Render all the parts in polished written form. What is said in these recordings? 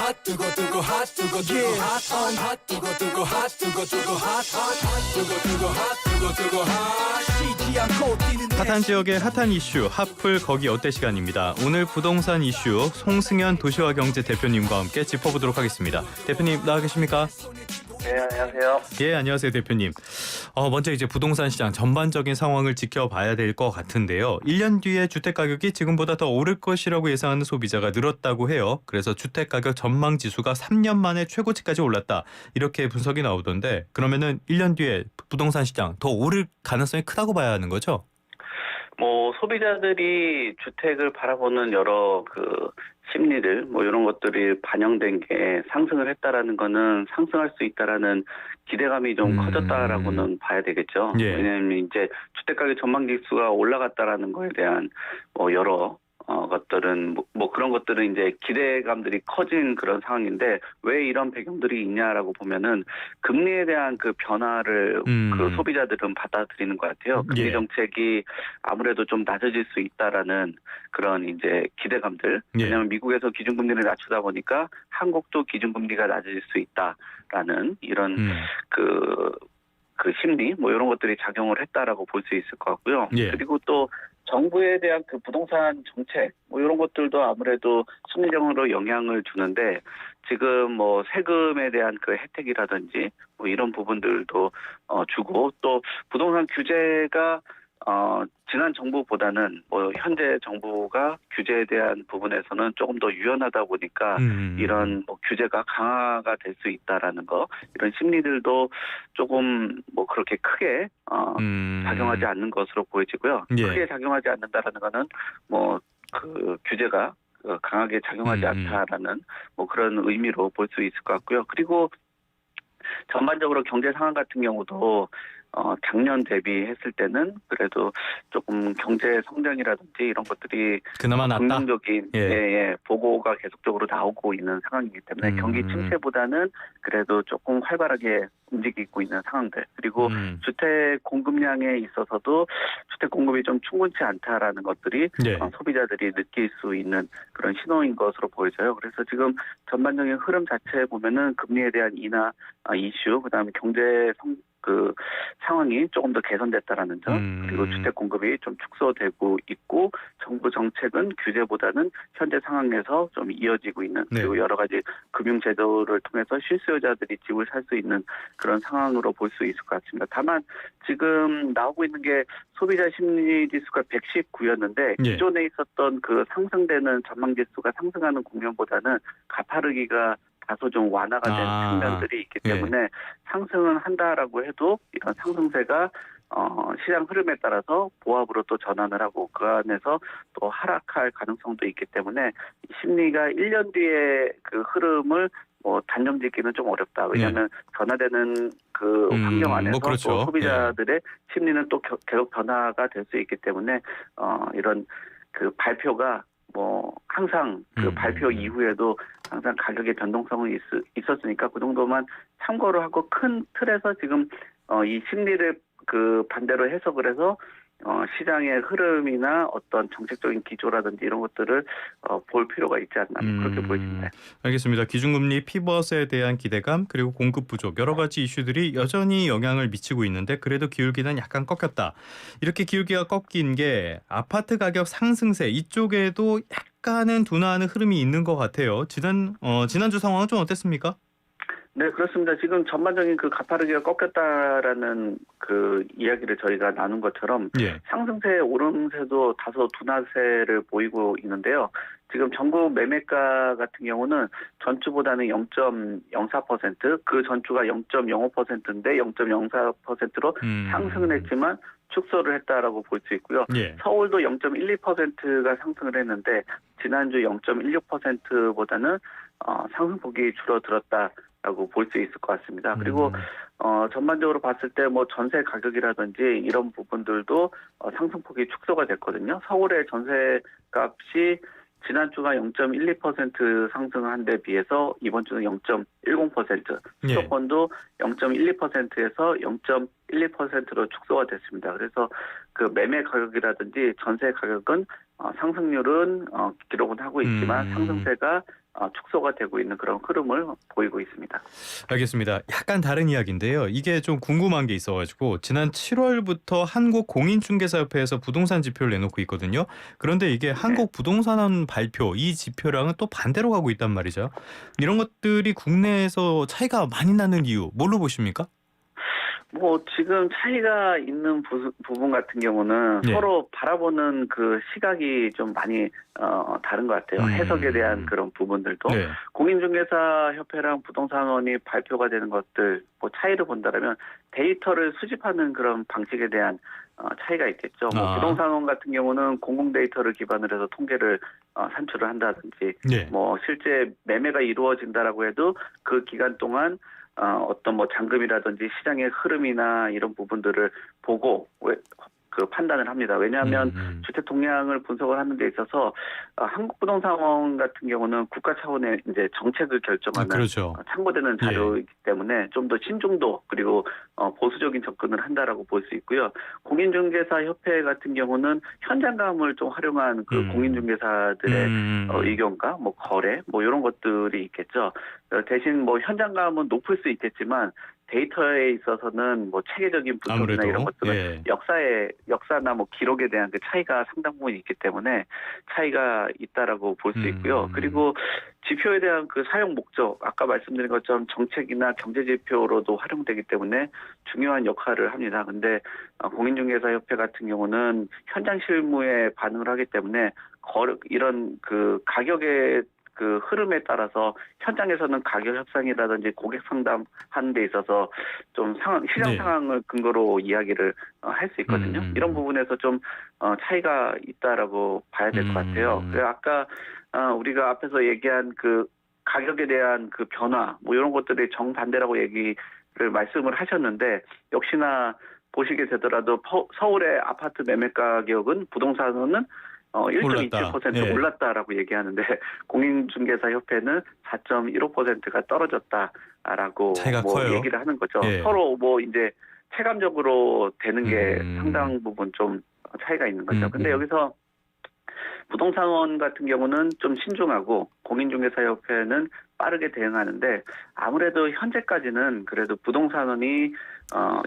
hot 두고 hot 두고 hot on hot 두고 hot 두고 hot 두고 hot 쉬지 않고 뛰는 핫한 지역의 핫한 이슈 핫플 거기 어때 시간입니다. 오늘 부동산 이슈 송승현 도시화경제 대표님과 함께 짚어보도록 하겠습니다. 대표님 나와 계십니까? 네, 안녕하세요. 예, 안녕하세요 대표님. 먼저 이제 부동산 시장 전반적인 상황을 지켜봐야 될 것 같은데요. 1년 뒤에 주택가격이 지금보다 더 오를 것이라고 예상하는 소비자가 늘었다고 해요. 그래서 주택가격 전망지수가 3년 만에 최고치까지 올랐다. 이렇게 분석이 나오던데 그러면은 1년 뒤에 부동산 시장 더 오를 가능성이 크다고 봐야 하는 거죠? 소비자들이 주택을 바라보는 여러 심리들, 이런 것들이 반영된 게 상승을 했다라는 거는 상승할 수 있다라는 기대감이 좀 커졌다라고는 봐야 되겠죠. 예. 왜냐하면 이제 주택가격 전망지수가 올라갔다라는 거에 대한 여러 것들은 그런 것들은 이제 기대감들이 커진 그런 상황인데 왜 이런 배경들이 있냐라고 보면은 금리에 대한 그 변화를 소비자들은 받아들이는 것 같아요. 금리 예. 정책이 아무래도 좀 낮아질 수 있다라는 그런 이제 기대감들. 예. 왜냐하면 미국에서 기준금리를 낮추다 보니까 한국도 기준금리가 낮아질 수 있다라는 이런 그 심리 이런 것들이 작용을 했다라고 볼 수 있을 것 같고요. 예. 그리고 또 정부에 대한 그 부동산 정책 이런 것들도 아무래도 심리적으로 영향을 주는데 지금 세금에 대한 그 혜택이라든지 이런 부분들도 주고 또 부동산 규제가 지난 정부보다는 현재 정부가 규제에 대한 부분에서는 조금 더 유연하다 보니까 이런 규제가 강화가 될 수 있다라는 거 이런 심리들도 조금 그렇게 크게 작용하지 않는 것으로 보여지고요. 예. 크게 작용하지 않는다라는 거는 그 규제가 강하게 작용하지 않다라는 그런 의미로 볼 수 있을 것 같고요. 그리고 전반적으로 경제 상황 같은 경우도 작년 대비했을 때는 그래도 조금 경제 성장이라든지 이런 것들이 그나마 낫다. 긍정적인 예. 보고가 계속적으로 나오고 있는 상황이기 때문에 경기 침체보다는 그래도 조금 활발하게 움직이고 있는 상황들 그리고 주택 공급량에 있어서도 주택 공급이 좀 충분치 않다라는 것들이 예. 소비자들이 느낄 수 있는 그런 신호인 것으로 보여져요. 그래서 지금 전반적인 흐름 자체에 보면은 금리에 대한 인하 이슈 그다음에 경제 상황이 조금 더 개선됐다라는 점 그리고 주택 공급이 좀 축소되고 있고 정부 정책은 규제보다는 현재 상황에서 좀 이어지고 있는 그리고 여러 가지 금융 제도를 통해서 실수요자들이 집을 살 수 있는 그런 상황으로 볼 수 있을 것 같습니다. 다만 지금 나오고 있는 게 소비자 심리 지수가 119였는데 기존에 있었던 그 상승되는 전망 지수가 상승하는 국면보다는 가파르기가 다소 좀 완화가 된 측면들이 있기 때문에 상승은 한다라고 해도 이런 상승세가 시장 흐름에 따라서 보합으로 또 전환을 하고 그 안에서 또 하락할 가능성도 있기 때문에 심리가 1년 뒤에 그 흐름을 단정짓기는 좀 어렵다. 왜냐하면 변화되는 그 환경 안에서 그렇죠. 또 소비자들의 심리는 또 계속 변화가 될 수 있기 때문에 이런 그 발표가 항상 그 발표 이후에도 항상 가격의 변동성은 있었으니까 그 정도만 참고를 하고 큰 틀에서 지금 이 심리를 그 반대로 해석을 해서 시장의 흐름이나 어떤 정책적인 기조라든지 이런 것들을 볼 필요가 있지 않나 그렇게 보입니다. 알겠습니다. 기준금리 피벗에 대한 기대감 그리고 공급 부족 여러 가지 이슈들이 여전히 영향을 미치고 있는데 그래도 기울기는 약간 꺾였다. 이렇게 기울기가 꺾인 게 아파트 가격 상승세 이쪽에도 약간은 둔화하는 흐름이 있는 것 같아요. 지난주 상황은 좀 어땠습니까? 네, 그렇습니다. 지금 전반적인 그 가파르기가 꺾였다라는 그 이야기를 저희가 나눈 것처럼 상승세, 오름세도 다소 둔화세를 보이고 있는데요. 지금 전국 매매가 같은 경우는 전주보다는 0.04%, 그 전주가 0.05%인데 0.04%로 상승을 했지만 축소를 했다라고 볼 수 있고요. 서울도 0.12%가 상승을 했는데 지난주 0.16%보다는 상승폭이 줄어들었다라고 볼 수 있을 것 같습니다. 그리고 전반적으로 봤을 때 전세 가격이라든지 이런 부분들도 상승폭이 축소가 됐거든요. 서울의 전세 값이 지난주가 0.12% 상승한 데 비해서 이번 주는 0.10%, 수도권도 0.12%에서 0.12%로 축소가 됐습니다. 그래서 그 매매 가격이라든지 전세 가격은 상승률은 기록은 하고 있지만 상승세가 축소가 되고 있는 그런 흐름을 보이고 있습니다. 알겠습니다. 약간 다른 이야기인데요. 이게 좀 궁금한 게 있어가지고 지난 7월부터 한국공인중개사협회에서 부동산 지표를 내놓고 있거든요. 그런데 이게 한국부동산원 발표 이 지표랑은 또 반대로 가고 있단 말이죠. 이런 것들이 국내에서 차이가 많이 나는 이유 뭘로 보십니까? 뭐 지금 차이가 있는 부분 같은 경우는 네. 서로 바라보는 그 시각이 좀 많이 다른 것 같아요. 해석에 대한 그런 부분들도 네. 공인중개사협회랑 부동산원이 발표가 되는 것들 뭐 차이를 본다면 데이터를 수집하는 그런 방식에 대한 차이가 있겠죠. 뭐 부동산원 같은 경우는 공공 데이터를 기반으로 해서 통계를 산출을 한다든지 네. 뭐 실제 매매가 이루어진다라고 해도 그 기간 동안 어떤 뭐 잔금이라든지 시장의 흐름이나 이런 부분들을 보고 그 판단을 합니다. 왜냐하면 주택 동향을 분석을 하는 데 있어서 한국부동산원 같은 경우는 국가 차원의 이제 정책을 결정하는 그렇죠. 참고되는 자료이기 때문에 좀 더 신중도 그리고 보수적인 접근을 한다라고 볼 수 있고요. 공인중개사협회 같은 경우는 현장감을 좀 활용한 그 공인중개사들의 의견과 뭐 거래 뭐 이런 것들이 있겠죠. 대신 뭐 현장감은 높을 수 있겠지만 데이터에 있어서는 뭐 체계적인 분석이나 아무래도, 이런 것들은 역사나 뭐 기록에 대한 그 차이가 상당 부분 있기 때문에 차이가 있다라고 볼 수 있고요. 그리고 지표에 대한 그 사용 목적 아까 말씀드린 것처럼 정책이나 경제 지표로도 활용되기 때문에 중요한 역할을 합니다. 근데 공인중개사협회 같은 경우는 현장 실무에 반응을 하기 때문에 이런 그 가격의 그 흐름에 따라서 현장에서는 가격 협상이라든지 고객 상담하는 데 있어서 좀 시장 상황을 근거로 이야기를 할 수 있거든요. 이런 부분에서 좀 차이가 있다라고 봐야 될 것 같아요. 그래서 아까 우리가 앞에서 얘기한 그 가격에 대한 그 변화 뭐 이런 것들이 정반대라고 얘기를 말씀을 하셨는데 역시나 보시게 되더라도 서울의 아파트 매매 가격은 부동산은 1.27% 올랐다라고 얘기하는데 공인중개사협회는 4.15%가 떨어졌다라고 뭐 얘기를 하는 거죠. 서로 뭐 이제 체감적으로 되는 게 상당 부분 좀 차이가 있는 거죠. 근데 여기서 부동산원 같은 경우는 좀 신중하고 공인중개사협회는 빠르게 대응하는데 아무래도 현재까지는 그래도 부동산원이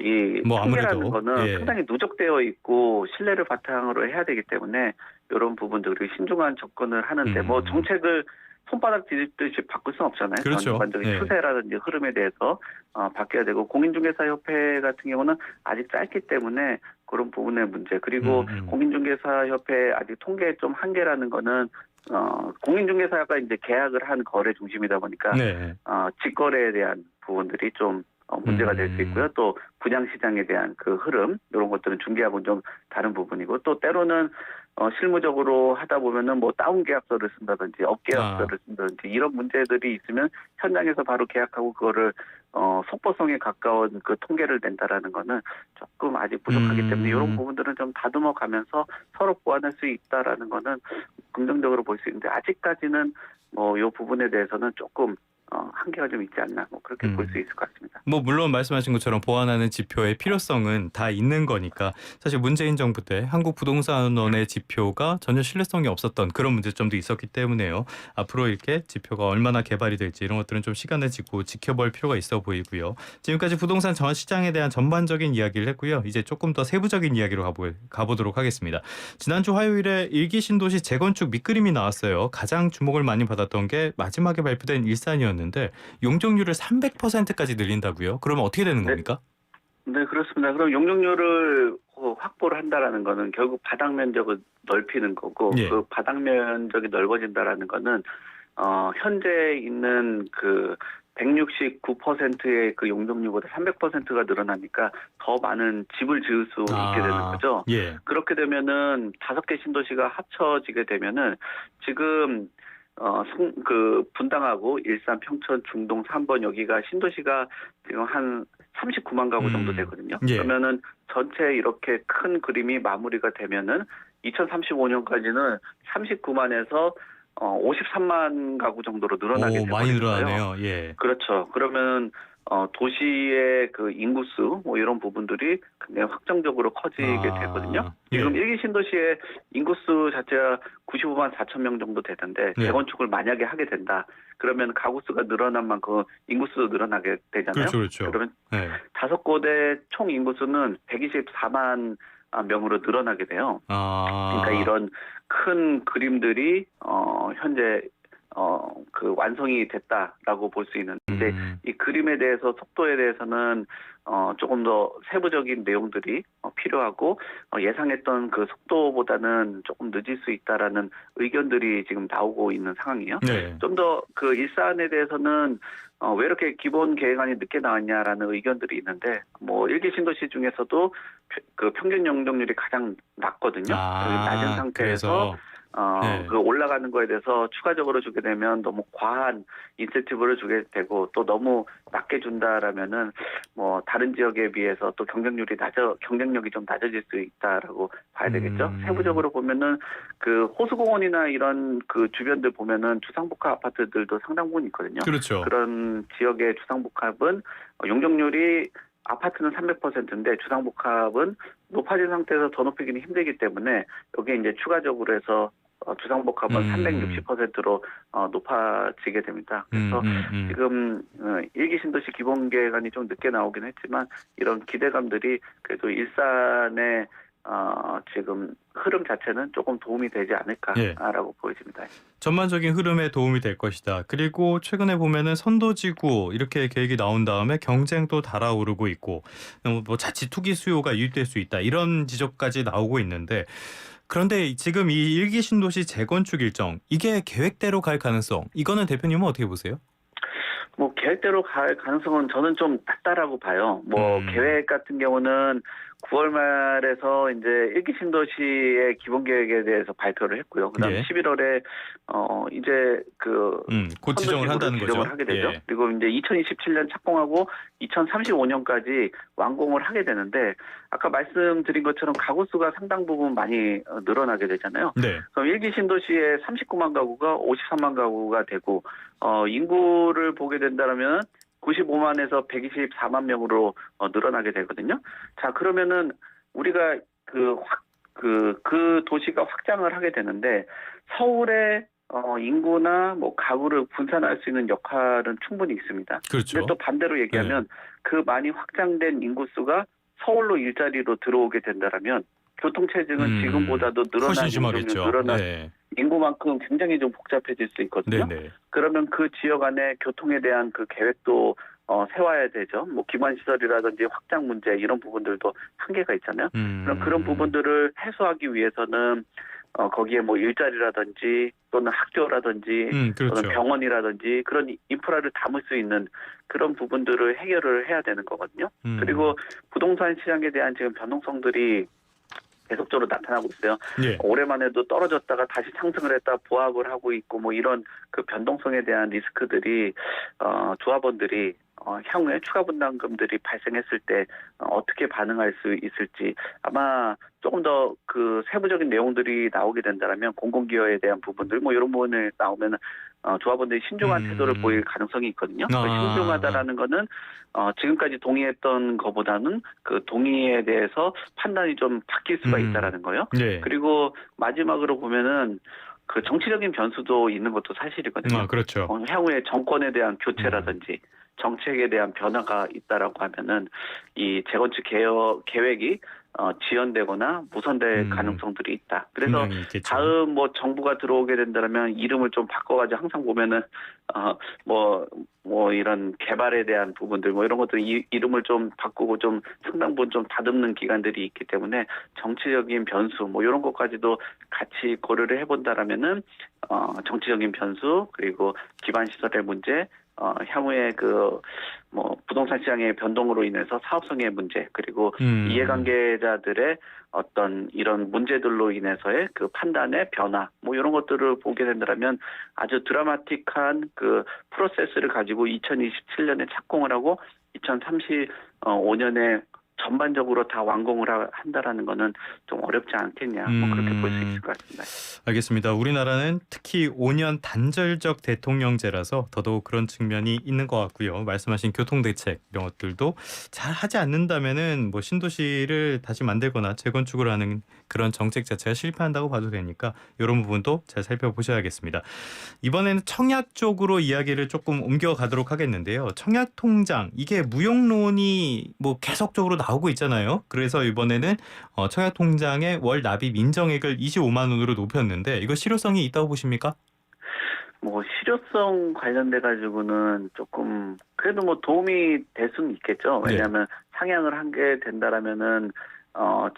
이 통계라는 거는 상당히 누적되어 있고 신뢰를 바탕으로 해야 되기 때문에 이런 부분들이 신중한 접근을 하는데 뭐 정책을 손바닥 뒤집듯이 바꿀 수는 없잖아요. 그렇죠. 전반적인 추세라든지 흐름에 대해서 바뀌어야 되고 공인중개사협회 같은 경우는 아직 짧기 때문에 그런 부분의 문제 그리고 공인중개사협회 아직 통계 좀 한계라는 거는 공인중개사가 이제 계약을 한 거래 중심이다 보니까 직거래에 대한 부분들이 좀 문제가 될 수 있고요. 또 분양시장에 대한 그 흐름 이런 것들은 중개하고는 좀 다른 부분이고 또 때로는 실무적으로 하다 보면은 뭐 다운 계약서를 쓴다든지 업계약서를 쓴다든지 이런 문제들이 있으면 현장에서 바로 계약하고 그거를 속보성에 가까운 그 통계를 낸다라는 거는 조금 아직 부족하기 때문에 이런 부분들은 좀 다듬어 가면서 서로 보완할 수 있다라는 거는 긍정적으로 볼 수 있는데 아직까지는 뭐 이 부분에 대해서는 조금 한계가 좀 있지 않나 뭐 그렇게 볼 수 있을 것 같습니다. 뭐 물론 말씀하신 것처럼 보완하는 지표의 필요성은 다 있는 거니까 사실 문재인 정부 때 한국부동산원의 지표가 전혀 신뢰성이 없었던 그런 문제점도 있었기 때문에요. 앞으로 이렇게 지표가 얼마나 개발이 될지 이런 것들은 좀 시간을 지고 지켜볼 필요가 있어 보이고요. 지금까지 부동산 전 시장에 대한 전반적인 이야기를 했고요. 이제 조금 더 세부적인 이야기로 가보도록 하겠습니다. 지난주 화요일에 일기 신도시 재건축 밑그림이 나왔어요. 가장 주목을 많이 받았던 게 마지막에 발표된 일산이었는데 용적률을 300%까지 늘린다고요? 그러면 어떻게 되는 겁니까? 네, 그렇습니다. 그럼 용적률을 확보를 한다라는 거는 결국 바닥 면적을 넓히는 거고 그 바닥 면적이 넓어진다라는 거는 현재 있는 그 169%의 그 용적률보다 300%가 늘어나니까 더 많은 집을 지을 수 있게 되는 거죠. 그렇게 되면은 5개 신도시가 합쳐지게 되면은 지금 그 분당하고 일산, 평촌, 중동 3번 여기가 신도시가 지금 한 39만 가구 정도 되거든요. 그러면은 전체 이렇게 큰 그림이 마무리가 되면은 2035년까지는 39만에서 53만 가구 정도로 늘어나게 되는 거예요. 많이 늘어나네요. 그렇죠. 그러면 도시의 그 인구수 뭐 이런 부분들이 굉장히 확정적으로 커지게 되거든요. 지금 예. 일기 신도시의 인구수 자체가 95만 4천 명 정도 되는데 네. 재건축을 만약에 하게 된다. 그러면 가구 수가 늘어난 만큼 인구수도 늘어나게 되잖아요. 그렇죠. 그러면 네. 5곳의 총 인구수는 124만 명으로 늘어나게 돼요. 그러니까 이런 큰 그림들이 현재 그 완성이 됐다라고 볼 수 있는데 이 그림에 대해서 속도에 대해서는 조금 더 세부적인 내용들이 필요하고 예상했던 그 속도보다는 조금 늦을 수 있다라는 의견들이 지금 나오고 있는 상황이에요. 네. 좀 더 그 일산에 대해서는 왜 이렇게 기본 계획안이 늦게 나왔냐라는 의견들이 있는데 뭐 일기 신도시 중에서도 그 평균 용적률이 가장 낮거든요. 낮은 상태에서 네. 그 올라가는 거에 대해서 추가적으로 주게 되면 너무 과한 인센티브를 주게 되고 또 너무 낮게 준다라면은 뭐 다른 지역에 비해서 또 경쟁력이 좀 낮아질 수 있다라고 봐야 되겠죠. 세부적으로 보면은 그 호수공원이나 이런 그 주변들 보면은 주상복합 아파트들도 상당 부분 있거든요. 그렇죠. 그런 지역의 주상복합은 용적률이 아파트는 300%인데 주상복합은 높아진 상태에서 더 높이기는 힘들기 때문에 여기에 이제 추가적으로 해서 주상복합은 360%로 높아지게 됩니다. 그래서 지금 일기 신도시 기본 계획안이 좀 늦게 나오긴 했지만 이런 기대감들이 그래도 일산의 지금 흐름 자체는 조금 도움이 되지 않을까라고 보여집니다. 전반적인 흐름에 도움이 될 것이다. 그리고 최근에 보면은 선도지구 이렇게 계획이 나온 다음에 경쟁도 달아오르고 있고 뭐 자칫 투기 수요가 유입될 수 있다. 이런 지적까지 나오고 있는데 그런데 지금 이 일기 신도시 재건축 일정 이게 계획대로 갈 가능성 이거는 대표님은 어떻게 보세요? 뭐 계획대로 갈 가능성은 저는 좀 낮다라고 봐요. 뭐 계획 같은 경우는 9월 말에서 이제 일기 신도시의 기본 계획에 대해서 발표를 했고요. 그다음 11월에 이제 그 곧 지정을 한다는 거죠. 하게 되죠. 그리고 이제 2027년 착공하고 2035년까지 완공을 하게 되는데 아까 말씀드린 것처럼 가구 수가 상당 부분 많이 늘어나게 되잖아요. 네. 그럼 일기 신도시의 39만 가구가 53만 가구가 되고 인구를 보게 된다면 95만에서 124만 명으로 늘어나게 되거든요. 자, 그러면은 우리가 그 도시가 확장을 하게 되는데 서울의 인구나 뭐 가구를 분산할 수 있는 역할은 충분히 있습니다. 그렇죠. 근데 또 반대로 얘기하면 그 많이 확장된 인구수가 서울로 일자리로 들어오게 된다라면 교통체증은 지금보다도 늘어난 인구만큼 굉장히 좀 복잡해질 수 있거든요. 네네. 그러면 그 지역 안에 교통에 대한 그 계획도 세워야 되죠. 뭐 기반시설이라든지 확장 문제 이런 부분들도 한계가 있잖아요. 그런 부분들을 해소하기 위해서는 거기에 뭐 일자리라든지 또는 학교라든지 그렇죠. 또는 병원이라든지 그런 인프라를 담을 수 있는 그런 부분들을 해결을 해야 되는 거거든요. 그리고 부동산 시장에 대한 지금 변동성들이 계속적으로 나타나고 있어요. 올해만 해도 떨어졌다가 다시 상승을 했다 보합을 하고 있고 뭐 이런 그 변동성에 대한 리스크들이 조합원들이 향후에 추가 분담금들이 발생했을 때 어떻게 반응할 수 있을지 아마 조금 더 그 세부적인 내용들이 나오게 된다면 공공기여에 대한 부분들 뭐 이런 부분을 나오면 조합원들이 신중한 태도를 보일 가능성이 있거든요. 신중하다라는 거는 지금까지 동의했던 것보다는 그 동의에 대해서 판단이 좀 바뀔 수가 있다라는 거예요. 그리고 마지막으로 보면은 그 정치적인 변수도 있는 것도 사실이거든요. 그렇죠. 향후에 정권에 대한 교체라든지 정책에 대한 변화가 있다라고 하면은 이 재건축 계획이 지연되거나 무산될 가능성들이 있다. 그래서 다음 뭐 정부가 들어오게 된다면 이름을 좀 바꿔가지고 항상 보면은 뭐 이런 개발에 대한 부분들 뭐 이런 것들 이름을 좀 바꾸고 좀 상당 부분 좀 다듬는 기관들이 있기 때문에 정치적인 변수 뭐 이런 것까지도 같이 고려를 해본다라면은 정치적인 변수 그리고 기반 시설의 문제 향후에 그 뭐 부동산 시장의 변동으로 인해서 사업성의 문제 그리고 이해관계자들의 어떤 이런 문제들로 인해서의 그 판단의 변화 뭐 이런 것들을 보게 된다면 아주 드라마틱한 그 프로세스를 가지고 2027년에 착공을 하고 2035년에 전반적으로 다 완공을 한다라는 거는 좀 어렵지 않겠냐. 뭐 그렇게 볼 수 있을 것 같습니다. 알겠습니다. 우리나라는 특히 5년 단절적 대통령제라서 더더욱 그런 측면이 있는 것 같고요. 말씀하신 교통대책 이런 것들도 잘 하지 않는다면은 뭐 신도시를 다시 만들거나 재건축을 하는 그런 정책 자체가 실패한다고 봐도 되니까 이런 부분도 잘 살펴보셔야겠습니다. 이번에는 청약 쪽으로 이야기를 조금 옮겨가도록 하겠는데요. 청약 통장 이게 무용론이 뭐 계속적으로 나오고 있잖아요. 그래서 이번에는 청약 통장의 월 납입 인정액을 25만 원으로 높였는데 이거 실효성이 있다고 보십니까? 뭐 실효성 관련돼 가지고는 조금 그래도 뭐 도움이 될 수는 있겠죠. 왜냐하면 상향을 한 게 된다라면은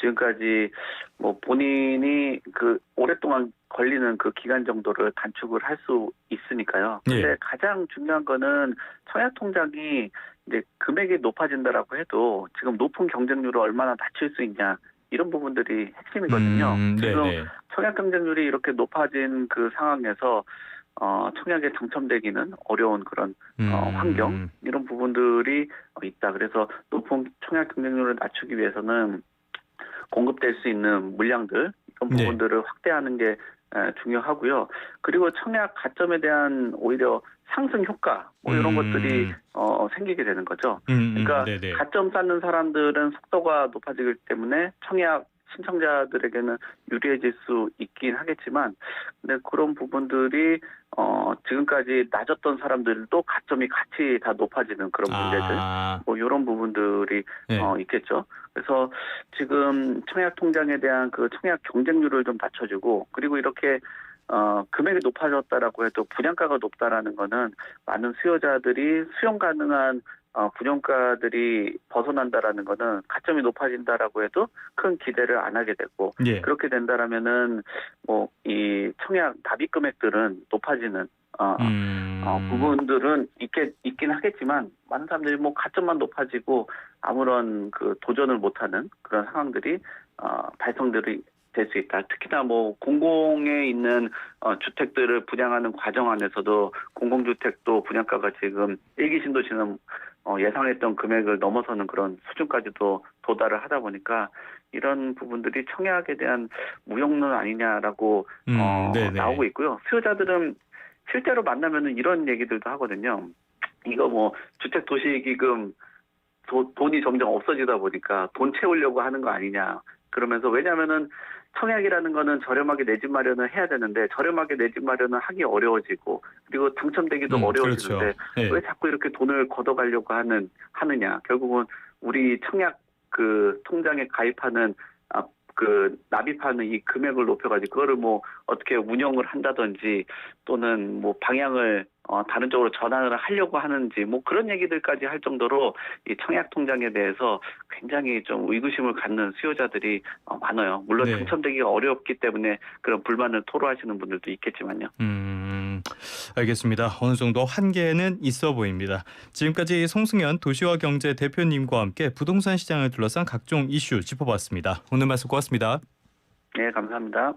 지금까지 뭐 본인이 그 오랫동안 걸리는 그 기간 정도를 단축을 할 수 있으니까요. 근데 가장 중요한 거는 청약 통장이 이제 금액이 높아진다라고 해도 지금 높은 경쟁률을 얼마나 낮출 수 있냐 이런 부분들이 핵심이거든요. 지금 청약 경쟁률이 이렇게 높아진 그 상황에서 청약에 당첨되기는 어려운 그런 환경 이런 부분들이 있다. 그래서 높은 청약 경쟁률을 낮추기 위해서는 공급될 수 있는 물량들 이런 부분들을 확대하는 게 중요하고요. 그리고 청약 가점에 대한 오히려 상승 효과 뭐 이런 것들이 생기게 되는 거죠. 그러니까 가점 쌓는 사람들은 속도가 높아지기 때문에 청약 신청자들에게는 유리해질 수 있긴 하겠지만, 근데 그런 부분들이 지금까지 낮았던 사람들도 가점이 같이 다 높아지는 그런 문제들, 뭐 이런 부분들이 있겠죠. 그래서 지금 청약 통장에 대한 그 청약 경쟁률을 좀 낮춰주고, 그리고 이렇게 금액이 높아졌다라고 해도 분양가가 높다라는 거는 많은 수요자들이 수용 가능한 분양가들이 벗어난다라는 거는 가점이 높아진다라고 해도 큰 기대를 안 하게 되고 그렇게 된다라면은 뭐 이 청약 납입 금액들은 높아지는 부분들은 있긴 하겠지만 많은 사람들이 뭐 가점만 높아지고 아무런 그 도전을 못하는 그런 상황들이 발생들이 될 수 있다. 특히나 뭐 공공에 있는 주택들을 분양하는 과정 안에서도 공공주택도 분양가가 지금 일기 신도시는 예상했던 금액을 넘어서는 그런 수준까지도 도달을 하다 보니까 이런 부분들이 청약에 대한 무용론 아니냐라고 나오고 있고요. 수요자들은 실제로 만나면은 이런 얘기들도 하거든요. 이거 뭐 주택도시기금 돈이 점점 없어지다 보니까 돈 채우려고 하는 거 아니냐. 그러면서 왜냐하면은 청약이라는 거는 저렴하게 내 집 마련을 해야 되는데 저렴하게 내 집 마련을 하기 어려워지고 그리고 당첨되기도 어려워지는데 왜 자꾸 이렇게 돈을 걷어가려고 하느냐. 결국은 우리 청약 그 통장에 가입하는 그 납입하는 이 금액을 높여가지고 그거를 뭐 어떻게 운영을 한다든지 또는 뭐 방향을 다른 쪽으로 전환을 하려고 하는지 뭐 그런 얘기들까지 할 정도로 이 청약 통장에 대해서 굉장히 좀 의구심을 갖는 수요자들이 많아요. 물론 당첨되기가 어렵기 때문에 그런 불만을 토로하시는 분들도 있겠지만요. 알겠습니다. 어느 정도 한계는 있어 보입니다. 지금까지 송승현 도시화경제 대표님과 함께 부동산 시장을 둘러싼 각종 이슈 짚어봤습니다. 오늘 말씀 고맙습니다. 네, 감사합니다.